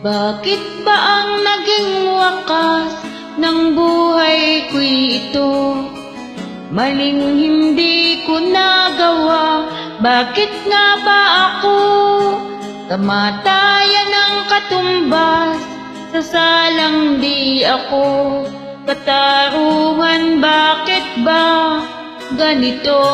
Bakit ba ang naging wakas ng buhay ko'y ito? Maling hindi ko nagawa, bakit nga ba ako kamatayan ng katumbas? Sasalang di ako katarungan, bakit ba ganito?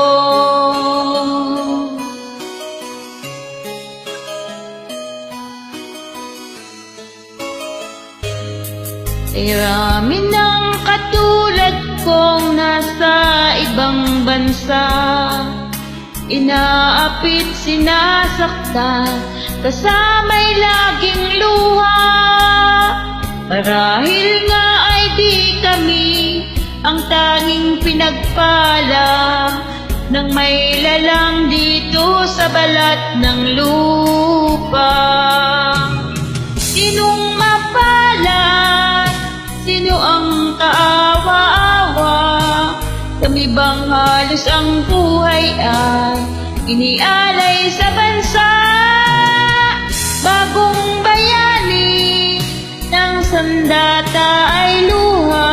Marami ng katulad kong nasa ibang bansa, inaapit, sinasaktan, kasama'y laging luha. Marahil nga ay di kami ang tanging pinagpala ng may lalang dito sa balat ng lupa. Sinong mapalad? Sino ang kaawa-awa? Kami bang halos ang buhay ay inialay sa bansa? Bagong bayani ng sandata ay luha,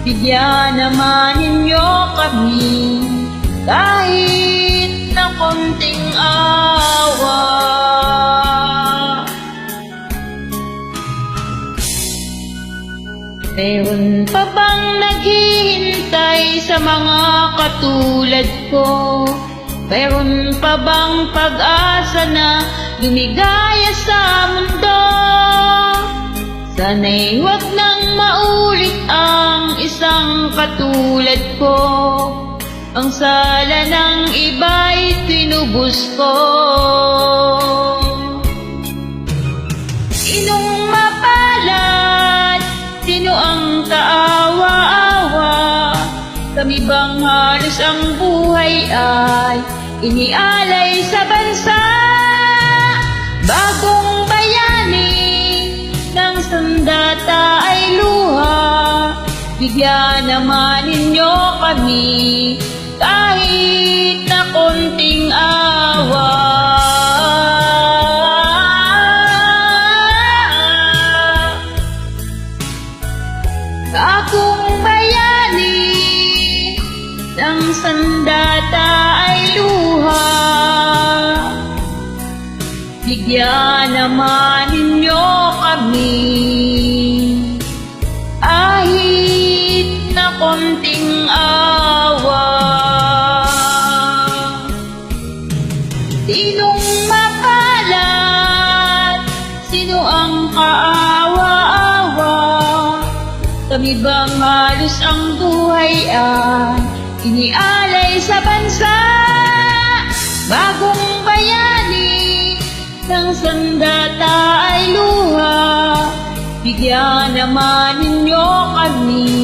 bigyan naman ninyo kami kahit na konting awa. Meron pa bang naghihintay sa mga katulad ko? Meron pa bang pag-asa na lumigaya sa mundo? Sana'y huwag nang maulit ang isang katulad ko. Ang sala ng iba'y tinubos ko. Sinong mapalad? Sino ang kaawa-awa? Kami bang halos ang buhay ay inialay sa bansa? Bagong bayani ng sandata ay luha, bigyan naman ninyo kami kahit na konting awa. Bagong bayani ng sandata ay luha, bigyan naman ninyo kami kahit na konting awa. Sinong mapalad? Sino ang kaawa-awa? Kami bang halos ang buhay ay inialay sa bansa? Bagong bayani ng sandata ay luha, bigyan naman ninyo kami